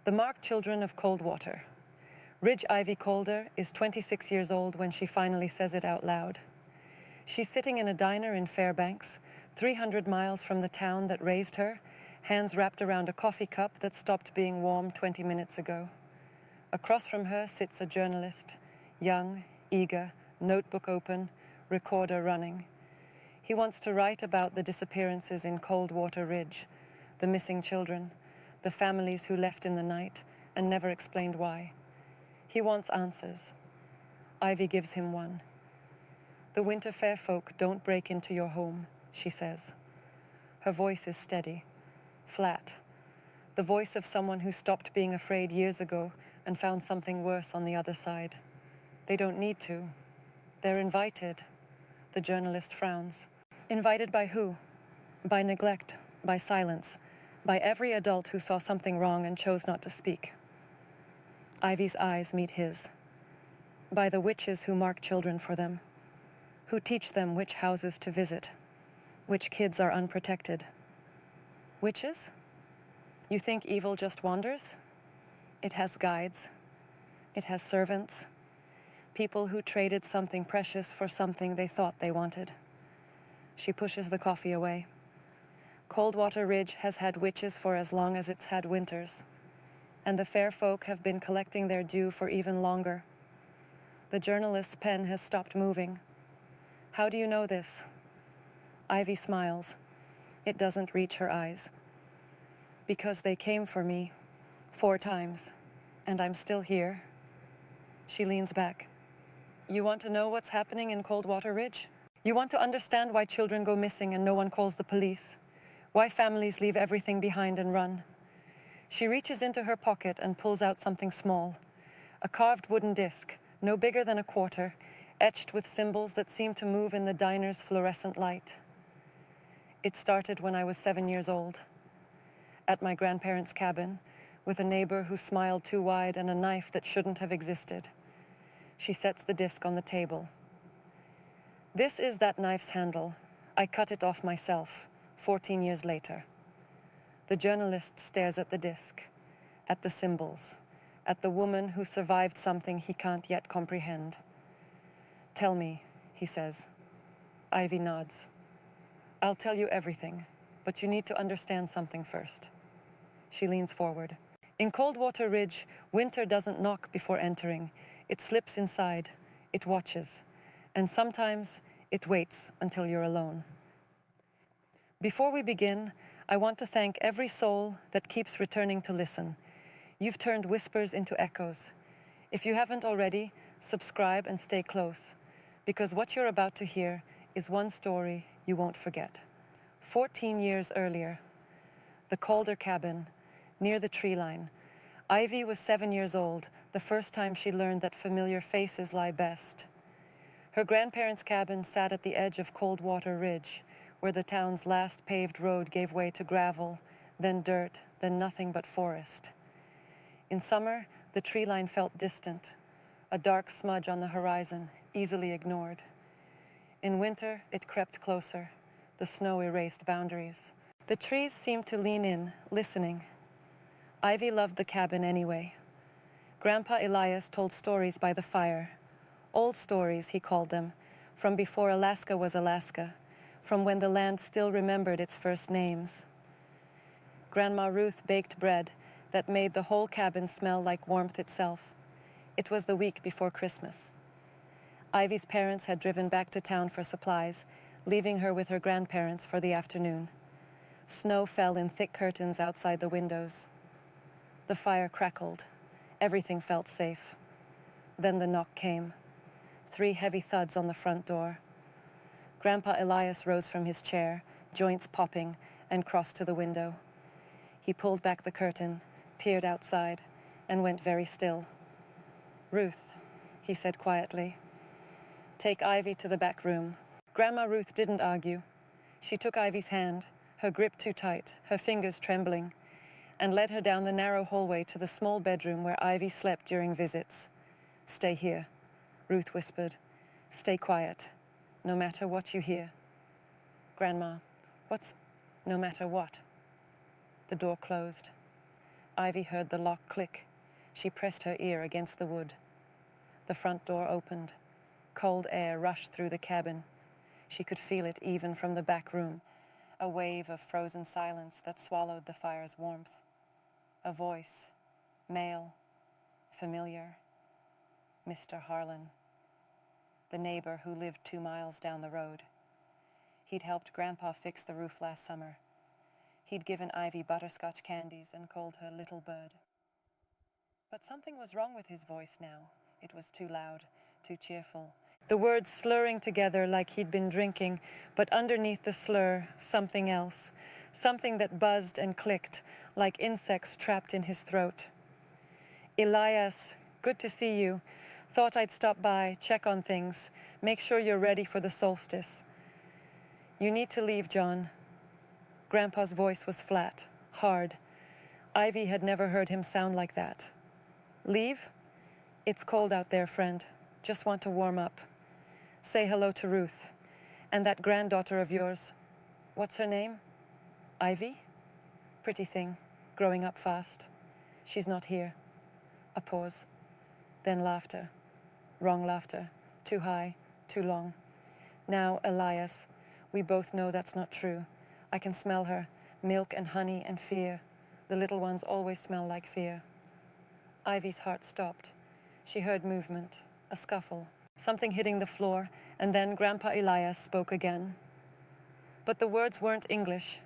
The Marked Children of Coldwater. Ridge Ivy Calder is 26 years old when she finally says it out loud. She's sitting in a diner in Fairbanks, 300 miles from the town that raised her, hands wrapped around a coffee cup that stopped being warm 20 minutes ago. Across from her sits a journalist, young, eager, notebook open, recorder running. He wants to write about the disappearances in Coldwater Ridge, the missing children, the families who left in the night and never explained why. He wants answers. Ivy gives him one. "The winter fair folk don't break into your home," she says. Her voice is steady, flat, the voice of someone who stopped being afraid years ago and found something worse on the other side. They don't need to. They're invited. The journalist frowns. Invited by who? By neglect, by silence, by every adult who saw something wrong and chose not to speak. Ivy's eyes meet his. By the witches who mark children for them, who teach them which houses to visit, which kids are unprotected. Witches? You think evil just wanders? It has guides. It has servants. People who traded something precious for something they thought they wanted. She pushes the coffee away. Coldwater Ridge has had witches for as long as it's had winters, and the fair folk have been collecting their due for even longer. The journalist's pen has stopped moving. How do you know this? Ivy smiles. It doesn't reach her eyes. Because they came for me 4 times, and I'm still here. She leans back. You want to know what's happening in Coldwater Ridge? You want to understand why children go missing and no one calls the police? Why families leave everything behind and run? She reaches into her pocket and pulls out something small. A carved wooden disc, no bigger than a quarter, etched with symbols that seem to move in the diner's fluorescent light. It started when I was 7 years old. At my grandparents' cabin, with a neighbor who smiled too wide and a knife that shouldn't have existed. She sets the disc on the table. This is that knife's handle. I cut it off myself, 14 years later. The journalist stares at the disc, at the symbols, at the woman who survived something he can't yet comprehend. Tell me, he says. Ivy nods. I'll tell you everything, but you need to understand something first. She leans forward. In Coldwater Ridge, winter doesn't knock before entering. It slips inside, it watches, and sometimes it waits until you're alone. Before we begin, I want to thank every soul that keeps returning to listen. You've turned whispers into echoes. If you haven't already, subscribe and stay close, because what you're about to hear is one story you won't forget. 14 years earlier, the Calder cabin, near the treeline. Ivy was 7 years old, the first time she learned that familiar faces lie best. Her grandparents' cabin sat at the edge of Coldwater Ridge, where the town's last paved road gave way to gravel, then dirt, then nothing but forest. In summer, the tree line felt distant, a dark smudge on the horizon, easily ignored. In winter, it crept closer. The snow erased boundaries. The trees seemed to lean in, listening. Ivy loved the cabin anyway. Grandpa Elias told stories by the fire. Old stories, he called them, from before Alaska was Alaska, from when the land still remembered its first names. Grandma Ruth baked bread that made the whole cabin smell like warmth itself. It was the week before Christmas. Ivy's parents had driven back to town for supplies, leaving her with her grandparents for the afternoon. Snow fell in thick curtains outside the windows. The fire crackled. Everything felt safe. Then the knock came. 3 heavy thuds on the front door. Grandpa Elias rose from his chair, joints popping, and crossed to the window. He pulled back the curtain, peered outside, and went very still. Ruth, he said quietly. Take Ivy to the back room. Grandma Ruth didn't argue. She took Ivy's hand, her grip too tight, her fingers trembling, and led her down the narrow hallway to the small bedroom where Ivy slept during visits. Stay here, Ruth whispered. Stay quiet, no matter what you hear. Grandma, what's no matter what? The door closed. Ivy heard the lock click. She pressed her ear against the wood. The front door opened. Cold air rushed through the cabin. She could feel it even from the back room, a wave of frozen silence that swallowed the fire's warmth. A voice, male, familiar. Mr. Harlan, the neighbor who lived 2 miles down the road. He'd helped Grandpa fix the roof last summer. He'd given Ivy butterscotch candies and called her Little Bird. But something was wrong with his voice now. It was too loud, too cheerful. The words slurring together like he'd been drinking, but underneath the slur, something else. Something that buzzed and clicked, like insects trapped in his throat. Elias, good to see you. Thought I'd stop by, check on things, make sure you're ready for the solstice. You need to leave, John. Grandpa's voice was flat, hard. Ivy had never heard him sound like that. Leave? It's cold out there, friend. Just want to warm up. Say hello to Ruth. And that granddaughter of yours. What's her name? Ivy? Pretty thing, growing up fast. She's not here. A pause. Then laughter. Wrong laughter. Too high, too long. Now, Elias, we both know that's not true. I can smell her. Milk and honey and fear. The little ones always smell like fear. Ivy's heart stopped. She heard movement, a scuffle, something hitting the floor, and then Grandpa Elias spoke again. But the words weren't English.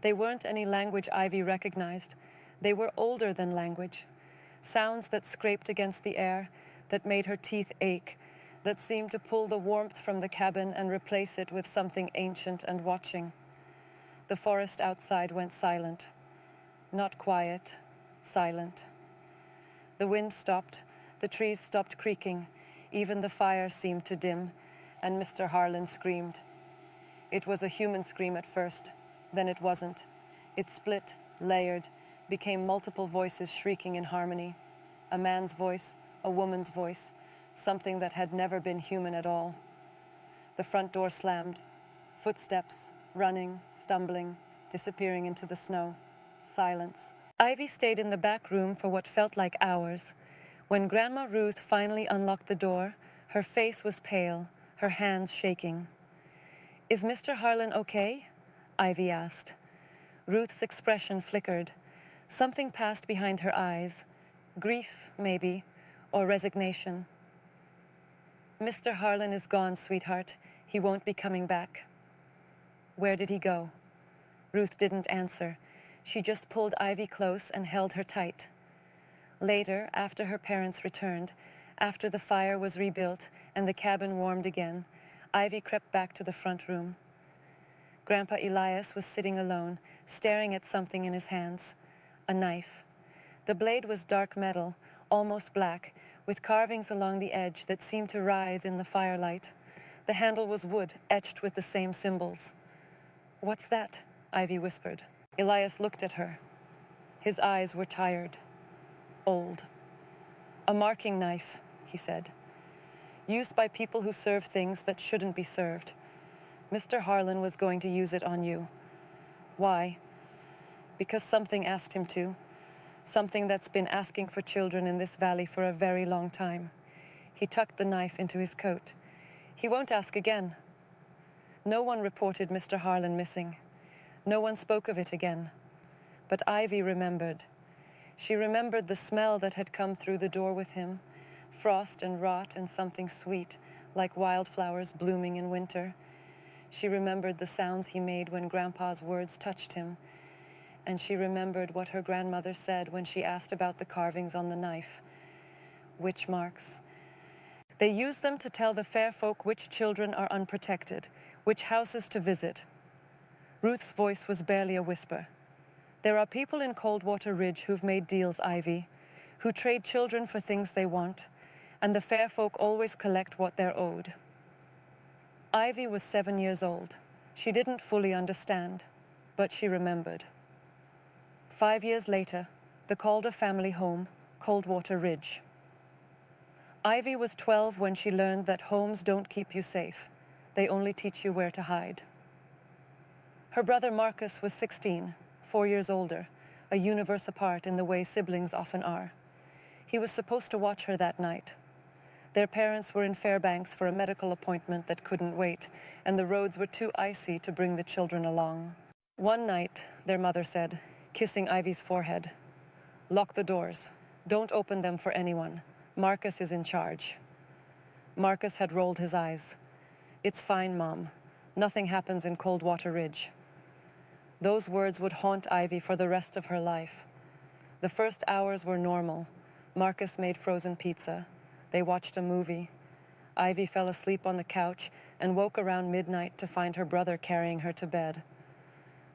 They weren't any language Ivy recognized. They were older than language. Sounds that scraped against the air, that made her teeth ache, that seemed to pull the warmth from the cabin and replace it with something ancient and watching. The forest outside went silent. Not quiet, silent. The wind stopped, the trees stopped creaking, even the fire seemed to dim, and Mr. Harlan screamed. It was a human scream at first, then it wasn't. It split, layered, became multiple voices shrieking in harmony. A man's voice, a woman's voice, something that had never been human at all. The front door slammed. Footsteps, running, stumbling, disappearing into the snow. Silence. Ivy stayed in the back room for what felt like hours. When Grandma Ruth finally unlocked the door, her face was pale, her hands shaking. Is Mr. Harlan okay? Ivy asked. Ruth's expression flickered. Something passed behind her eyes. Grief, maybe, or resignation. Mr. Harlan is gone, sweetheart. He won't be coming back. Where did he go? Ruth didn't answer. She just pulled Ivy close and held her tight. Later, after her parents returned, after the fire was rebuilt and the cabin warmed again, Ivy crept back to the front room. Grandpa Elias was sitting alone, staring at something in his hands. A knife. The blade was dark metal, almost black, with carvings along the edge that seemed to writhe in the firelight. The handle was wood, etched with the same symbols. What's that? Ivy whispered. Elias looked at her. His eyes were tired, old. A marking knife, he said, used by people who serve things that shouldn't be served. Mr. Harlan was going to use it on you. Why? Because something asked him to. Something that's been asking for children in this valley for a very long time. He tucked the knife into his coat. He won't ask again. No one reported Mr. Harlan missing. No one spoke of it again. But Ivy remembered. She remembered the smell that had come through the door with him, frost and rot and something sweet, like wildflowers blooming in winter. She remembered the sounds he made when Grandpa's words touched him, and she remembered what her grandmother said when she asked about the carvings on the knife. Witch marks. They use them to tell the fair folk which children are unprotected, which houses to visit. Ruth's voice was barely a whisper. There are people in Coldwater Ridge who've made deals, Ivy, who trade children for things they want, and the fair folk always collect what they're owed. Ivy was 7 years old. She didn't fully understand, but she remembered. 5 years later, the Calder family home, Coldwater Ridge. Ivy was 12 when she learned that homes don't keep you safe. They only teach you where to hide. Her brother Marcus was 16, 4 years older, a universe apart in the way siblings often are. He was supposed to watch her that night. Their parents were in Fairbanks for a medical appointment that couldn't wait, and the roads were too icy to bring the children along. One night, their mother said, kissing Ivy's forehead, "Lock the doors. Don't open them for anyone. Marcus is in charge." Marcus had rolled his eyes. "It's fine, Mom. Nothing happens in Coldwater Ridge." Those words would haunt Ivy for the rest of her life. The first hours were normal. Marcus made frozen pizza. They watched a movie. Ivy fell asleep on the couch and woke around midnight to find her brother carrying her to bed.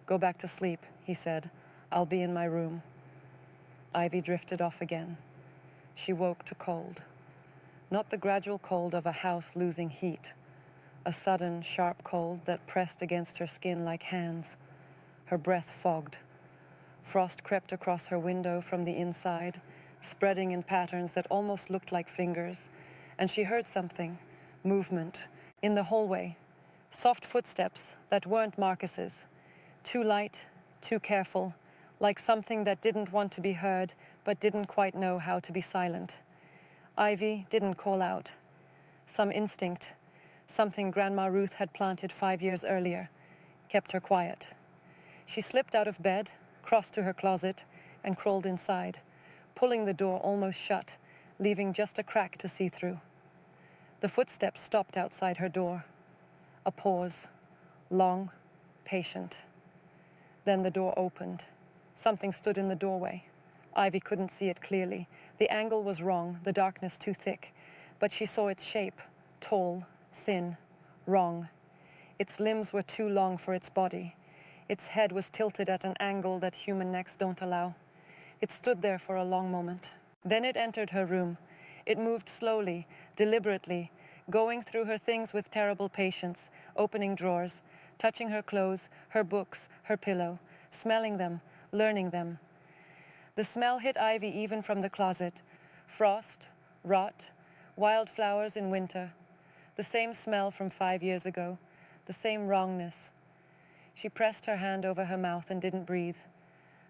"Go back to sleep," he said. "I'll be in my room." Ivy drifted off again. She woke to cold. Not the gradual cold of a house losing heat. A sudden, sharp cold that pressed against her skin like hands. Her breath fogged. Frost crept across her window from the inside, spreading in patterns that almost looked like fingers, and she heard something, movement, in the hallway. Soft footsteps that weren't Marcus's. Too light, too careful, like something that didn't want to be heard, but didn't quite know how to be silent. Ivy didn't call out. Some instinct, something Grandma Ruth had planted 5 years earlier, kept her quiet. She slipped out of bed, crossed to her closet, and crawled inside, pulling the door almost shut, leaving just a crack to see through. The footsteps stopped outside her door. A pause, long, patient. Then the door opened. Something stood in the doorway. Ivy couldn't see it clearly. The angle was wrong, the darkness too thick, but she saw its shape, tall, thin, wrong. Its limbs were too long for its body. Its head was tilted at an angle that human necks don't allow. It stood there for a long moment. Then it entered her room. It moved slowly, deliberately, going through her things with terrible patience, opening drawers, touching her clothes, her books, her pillow, smelling them, learning them. The smell hit Ivy even from the closet. Frost, rot, wildflowers in winter. The same smell from 5 years ago, the same wrongness. She pressed her hand over her mouth and didn't breathe.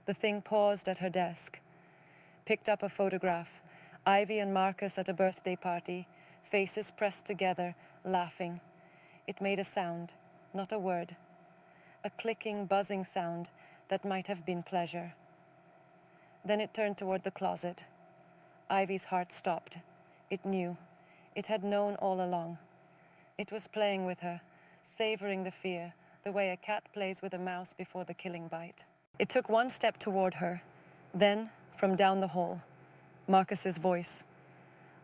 The thing paused at her desk, picked up a photograph. Ivy and Marcus at a birthday party, faces pressed together, laughing. It made a sound, not a word. A clicking, buzzing sound that might have been pleasure. Then it turned toward the closet. Ivy's heart stopped. It knew. It had known all along. It was playing with her, savoring the fear, the way a cat plays with a mouse before the killing bite. It took one step toward her. Then, from down the hall, Marcus's voice.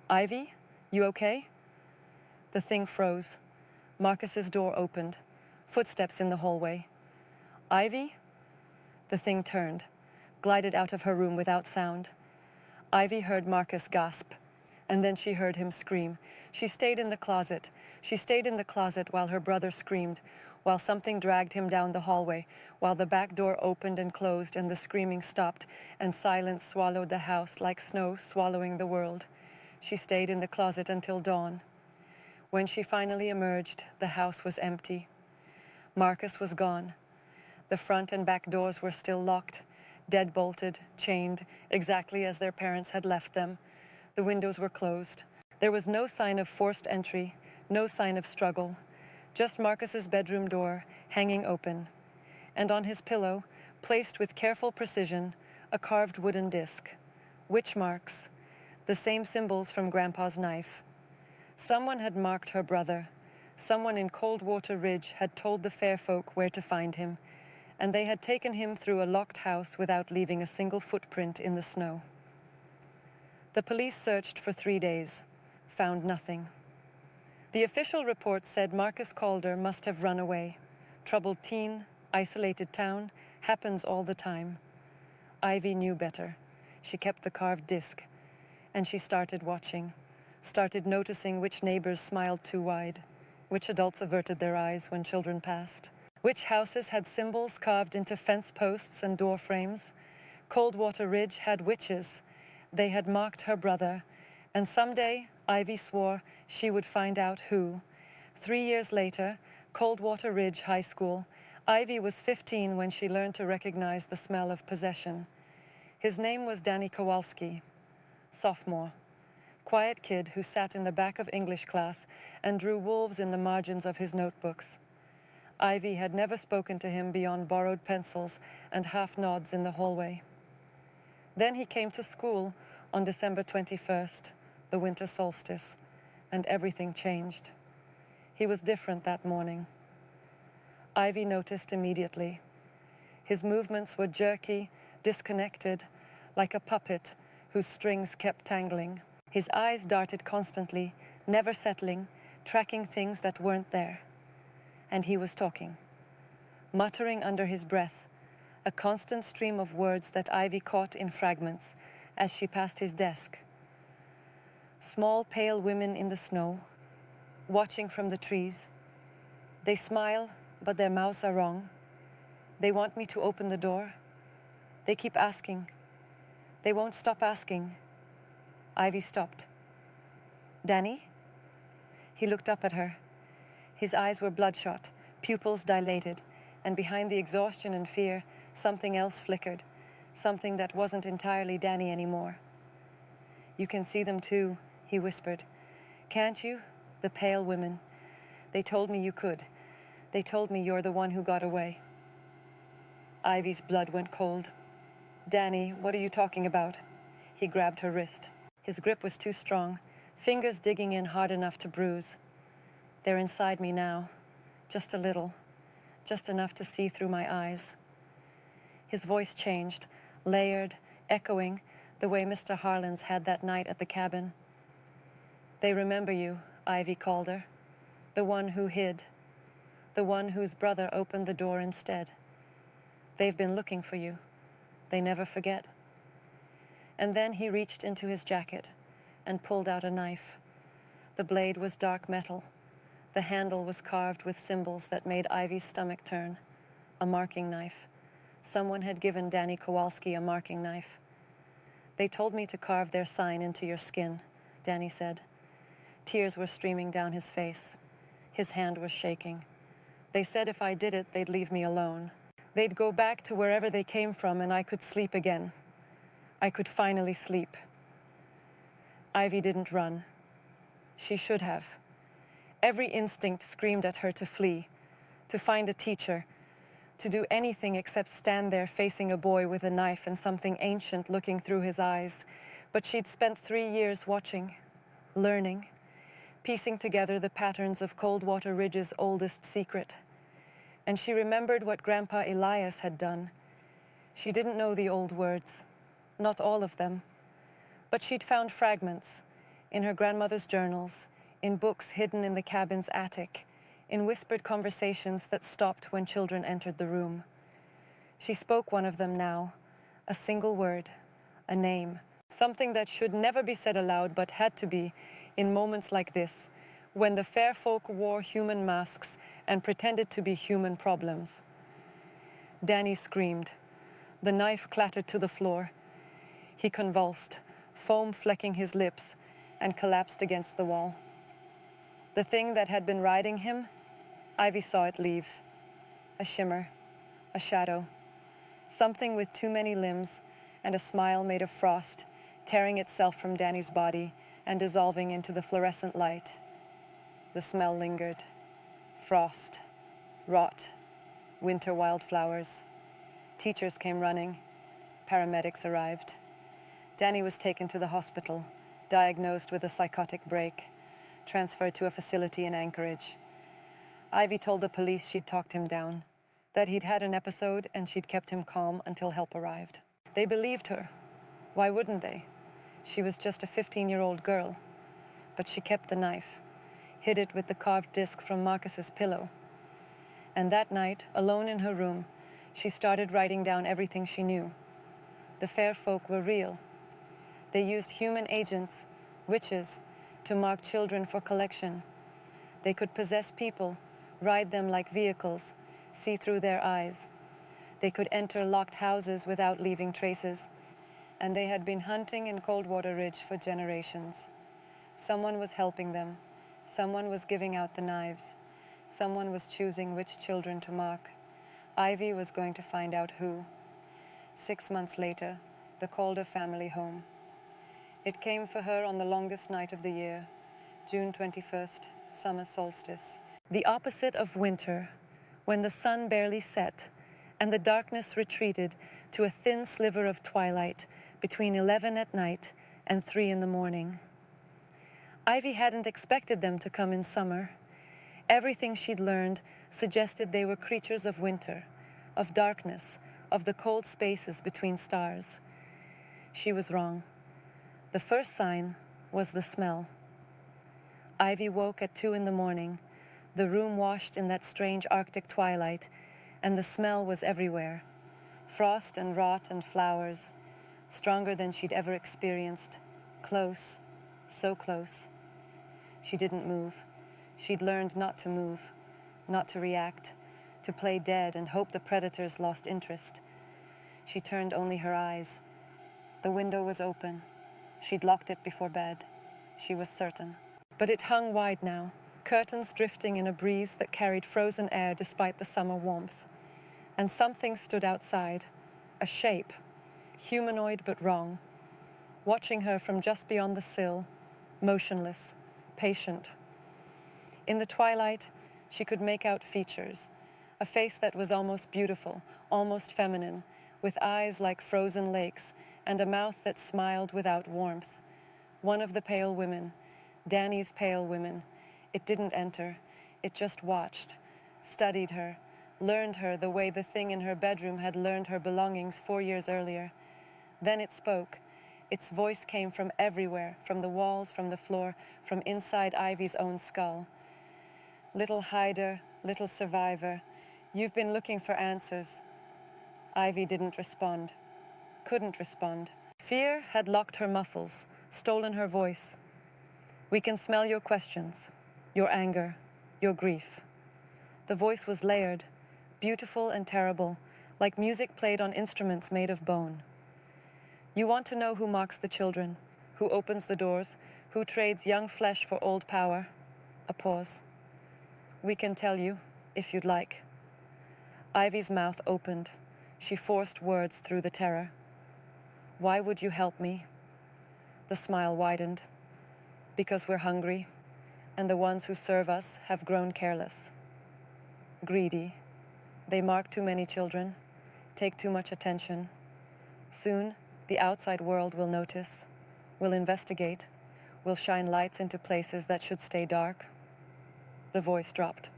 "Ivy, you okay?" The thing froze. Marcus's door opened. Footsteps in the hallway. "Ivy?" The thing turned, glided out of her room without sound. Ivy heard Marcus gasp, and then she heard him scream. She stayed in the closet. She stayed in the closet while her brother screamed, while something dragged him down the hallway, while the back door opened and closed and the screaming stopped, and silence swallowed the house like snow swallowing the world. She stayed in the closet until dawn. When she finally emerged, the house was empty. Marcus was gone. The front and back doors were still locked, dead-bolted, chained, exactly as their parents had left them. The windows were closed. There was no sign of forced entry, no sign of struggle, just Marcus's bedroom door hanging open, and on his pillow, placed with careful precision, a carved wooden disc. Witch marks, the same symbols from Grandpa's knife. Someone had marked her brother. Someone in Coldwater Ridge had told the fair folk where to find him, and they had taken him through a locked house without leaving a single footprint in the snow. The police searched for 3 days, found nothing. The official report said Marcus Calder must have run away. Troubled teen, isolated town, happens all the time. Ivy knew better. She kept the carved disc, and she started watching, started noticing which neighbors smiled too wide, which adults averted their eyes when children passed, which houses had symbols carved into fence posts and door frames. Coldwater Ridge had witches. They had marked her brother, and someday Ivy swore she would find out who. 3 years later, Coldwater Ridge High School, Ivy was 15 when she learned to recognize the smell of possession. His name was Danny Kowalski, sophomore, quiet kid who sat in the back of English class and drew wolves in the margins of his notebooks. Ivy had never spoken to him beyond borrowed pencils and half nods in the hallway. Then he came to school on December 21st, the winter solstice, and everything changed. He was different that morning. Ivy noticed immediately. His movements were jerky, disconnected, like a puppet whose strings kept tangling. His eyes darted constantly, never settling, tracking things that weren't there. And he was talking, muttering under his breath, a constant stream of words that Ivy caught in fragments as she passed his desk. Small, pale women in the snow, watching from the trees. They smile, but their mouths are wrong. They want me to open the door. They keep asking. They won't stop asking. Ivy stopped. Danny? He looked up at her. His eyes were bloodshot, pupils dilated, and behind the exhaustion and fear, something else flickered, something that wasn't entirely Danny anymore. You can see them too, he whispered. Can't you? The pale women. They told me you could. They told me you're the one who got away. Ivy's blood went cold. Danny, what are you talking about? He grabbed her wrist. His grip was too strong, fingers digging in hard enough to bruise. They're inside me now, just a little, just enough to see through my eyes. His voice changed, layered, echoing, the way Mr. Harlan's had that night at the cabin. They remember you, Ivy called her. The one who hid. The one whose brother opened the door instead. They've been looking for you. They never forget. And then he reached into his jacket and pulled out a knife. The blade was dark metal. The handle was carved with symbols that made Ivy's stomach turn. A marking knife. Someone had given Danny Kowalski a marking knife. They told me to carve their sign into your skin, Danny said. Tears were streaming down his face. His hand was shaking. They said if I did it, they'd leave me alone. They'd go back to wherever they came from and I could sleep again. I could finally sleep. Ivy didn't run. She should have. Every instinct screamed at her to flee, to find a teacher, to do anything except stand there facing a boy with a knife and something ancient looking through his eyes. But she'd spent 3 years watching, learning, piecing together the patterns of Coldwater Ridge's oldest secret. And she remembered what Grandpa Elias had done. She didn't know the old words, not all of them, but she'd found fragments in her grandmother's journals, in books hidden in the cabin's attic, in whispered conversations that stopped when children entered the room. She spoke one of them now, a single word, a name, something that should never be said aloud but had to be in moments like this, when the fair folk wore human masks and pretended to be human problems. Danny screamed. The knife clattered to the floor. He convulsed, foam flecking his lips, and collapsed against the wall. The thing that had been riding him, Ivy saw it leave. A shimmer, a shadow, something with too many limbs and a smile made of frost, tearing itself from Danny's body and dissolving into the fluorescent light. The smell lingered. Frost, rot, winter wildflowers. Teachers came running. Paramedics arrived. Danny was taken to the hospital, diagnosed with a psychotic break, transferred to a facility in Anchorage. Ivy told the police she'd talked him down, that he'd had an episode and she'd kept him calm until help arrived. They believed her. Why wouldn't they? She was just a 15-year-old girl. But she kept the knife, hid it with the carved disc from Marcus's pillow. And that night, alone in her room, she started writing down everything she knew. The fair folk were real. They used human agents, witches, to mark children for collection. They could possess people, ride them like vehicles, see through their eyes. They could enter locked houses without leaving traces. And they had been hunting in Coldwater Ridge for generations. Someone was helping them. Someone was giving out the knives. Someone was choosing which children to mark. Ivy was going to find out who. 6 months later, the Calder family home. It came for her on the longest night of the year, June 21st, summer solstice. The opposite of winter, when the sun barely set and the darkness retreated to a thin sliver of twilight between 11 at night and 3 in the morning. Ivy hadn't expected them to come in summer. Everything she'd learned suggested they were creatures of winter, of darkness, of the cold spaces between stars. She was wrong. The first sign was the smell. Ivy woke at 2 in the morning, the room washed in that strange Arctic twilight, and the smell was everywhere. Frost and rot and flowers, stronger than she'd ever experienced, close, so close. She didn't move. She'd learned not to move, not to react, to play dead and hope the predators lost interest. She turned only her eyes. The window was open. She'd locked it before bed. She was certain. But it hung wide now, curtains drifting in a breeze that carried frozen air despite the summer warmth. And something stood outside, a shape, humanoid but wrong, watching her from just beyond the sill, motionless, patient. In the twilight, she could make out features, a face that was almost beautiful, almost feminine, with eyes like frozen lakes and a mouth that smiled without warmth. One of the pale women, Danny's pale women. It didn't enter. It just watched, studied her, learned her the way the thing in her bedroom had learned her belongings 4 years earlier. Then it spoke. Its voice came from everywhere, from the walls, from the floor, from inside Ivy's own skull. Little hider, little survivor, you've been looking for answers. Ivy didn't respond, couldn't respond. Fear had locked her muscles, stolen her voice. We can smell your questions, your anger, your grief. The voice was layered, beautiful and terrible, like music played on instruments made of bone. You want to know who mocks the children, who opens the doors, who trades young flesh for old power? A pause. We can tell you, if you'd like. Ivy's mouth opened. She forced words through the terror. Why would you help me? The smile widened. Because we're hungry, and the ones who serve us have grown careless. Greedy. They mark too many children, take too much attention. Soon, the outside world will notice, will investigate, will shine lights into places that should stay dark. The voice dropped.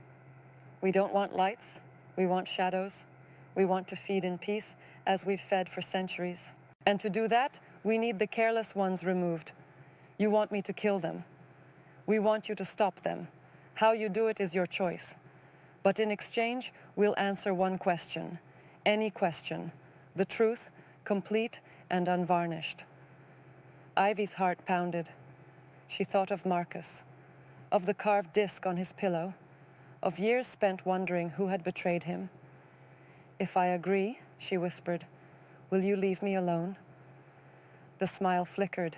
We don't want lights, we want shadows. We want to feed in peace as we've fed for centuries. And to do that, we need the careless ones removed. You want me to kill them. We want you to stop them. How you do it is your choice. But in exchange, we'll answer one question. Any question. The truth, complete and unvarnished. Ivy's heart pounded. She thought of Marcus, of the carved disc on his pillow, of years spent wondering who had betrayed him. If I agree, she whispered, will you leave me alone? The smile flickered.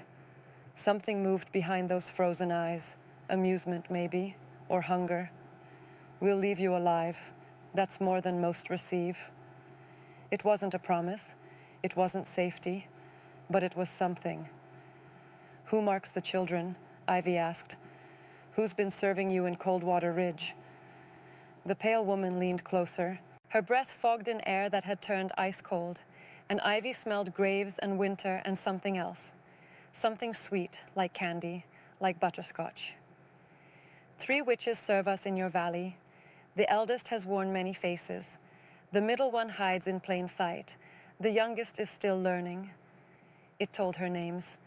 Something moved behind those frozen eyes. Amusement, maybe, or hunger. We'll leave you alive. That's more than most receive. It wasn't a promise. It wasn't safety. But it was something. Who marks the children? Ivy asked. Who's been serving you in Coldwater Ridge? The pale woman leaned closer. Her breath fogged in air that had turned ice cold, and Ivy smelled graves and winter and something else. Something sweet, like candy, like butterscotch. 3 witches serve us in your valley. The eldest has worn many faces. The middle one hides in plain sight. The youngest is still learning. It told her names.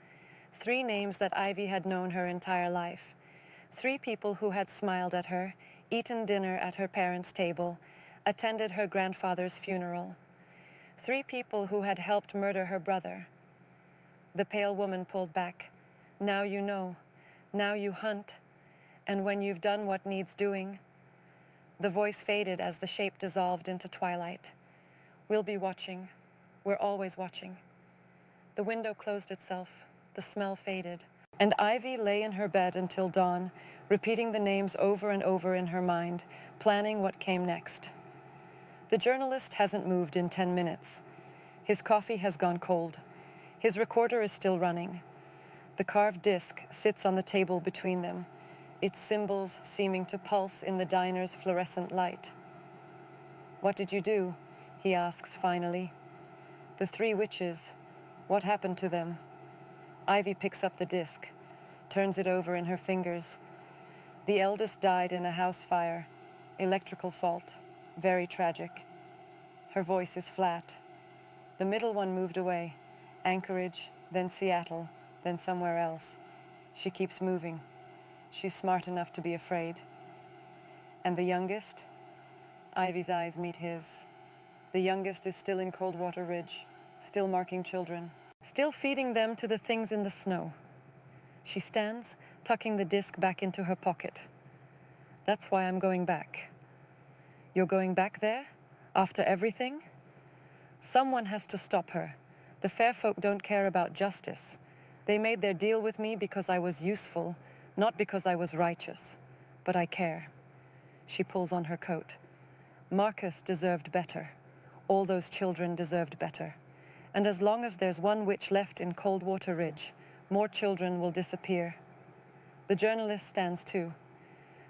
3 names that Ivy had known her entire life. 3 people who had smiled at her, eaten dinner at her parents' table, attended her grandfather's funeral. 3 people who had helped murder her brother. The pale woman pulled back. Now you know. Now you hunt. And when you've done what needs doing. The voice faded as the shape dissolved into twilight. We'll be watching. We're always watching. The window closed itself. The smell faded. And Ivy lay in her bed until dawn, repeating the names over and over in her mind, planning what came next. The journalist hasn't moved in 10 minutes. His coffee has gone cold. His recorder is still running. The carved disc sits on the table between them, its symbols seeming to pulse in the diner's fluorescent light. "What did you do?" he asks finally. "The three witches, what happened to them?" Ivy picks up the disc, turns it over in her fingers. The eldest died in a house fire, electrical fault, very tragic. Her voice is flat. The middle one moved away, Anchorage, then Seattle, then somewhere else. She keeps moving. She's smart enough to be afraid. And the youngest? Ivy's eyes meet his. The youngest is still in Coldwater Ridge, still marking children, still feeding them to the things in the snow. She stands, tucking the disc back into her pocket. "That's why I'm going back." "You're going back there? After everything?" Someone has to stop her. The fair folk don't care about justice. They made their deal with me because I was useful, not because I was righteous. But I care. She pulls on her coat. Marcus deserved better. All those children deserved better. And as long as there's one witch left in Coldwater Ridge, more children will disappear. The journalist stands too.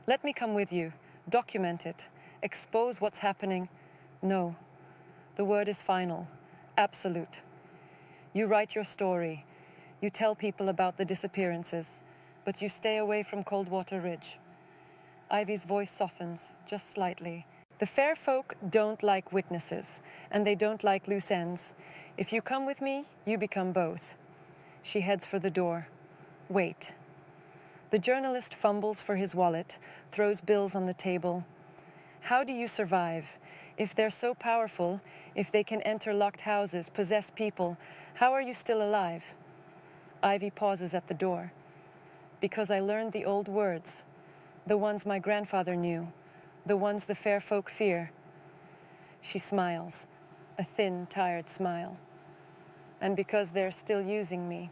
"Let me come with you. Document it. Expose what's happening." "No." The word is final. Absolute. You write your story. You tell people about the disappearances, but you stay away from Coldwater Ridge. Ivy's voice softens, just slightly. "The fair folk don't like witnesses, and they don't like loose ends. If you come with me, you become both." She heads for the door. "Wait." The journalist fumbles for his wallet, throws bills on the table. "How do you survive? If they're so powerful, if they can enter locked houses, possess people, how are you still alive?" Ivy pauses at the door. "Because I learned the old words, the ones my grandfather knew, the ones the fair folk fear." She smiles, a thin, tired smile. "And because they're still using me,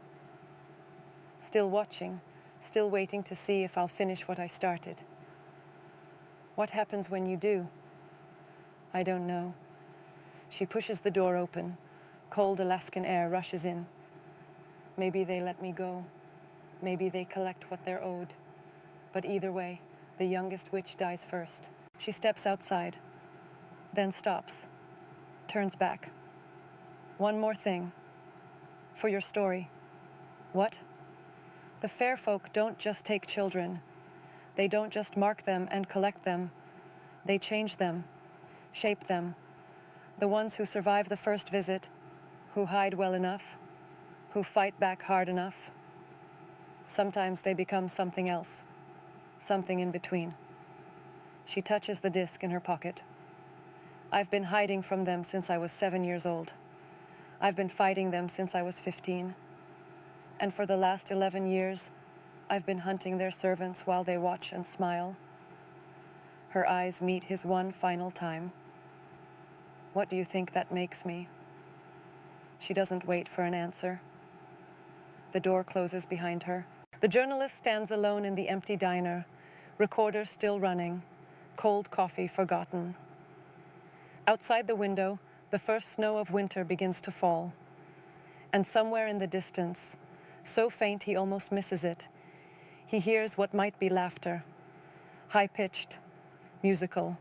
still watching, still waiting to see if I'll finish what I started." "What happens when you do?" "I don't know." She pushes the door open. Cold Alaskan air rushes in. "Maybe they let me go. Maybe they collect what they're owed. But either way, the youngest witch dies first." She steps outside, then stops, turns back. "One more thing. For your story." "What?" "The fair folk don't just take children. They don't just mark them and collect them. They change them, shape them. The ones who survive the first visit, who hide well enough, who fight back hard enough. Sometimes they become something else, something in between." She touches the disc in her pocket. "I've been hiding from them since I was 7 years old. I've been fighting them since I was 15. And for the last 11 years, I've been hunting their servants while they watch and smile." Her eyes meet his one final time. "What do you think that makes me?" She doesn't wait for an answer. The door closes behind her. The journalist stands alone in the empty diner, recorder still running, cold coffee forgotten. Outside the window, the first snow of winter begins to fall. And somewhere in the distance, so faint he almost misses it, he hears what might be laughter, high-pitched, musical,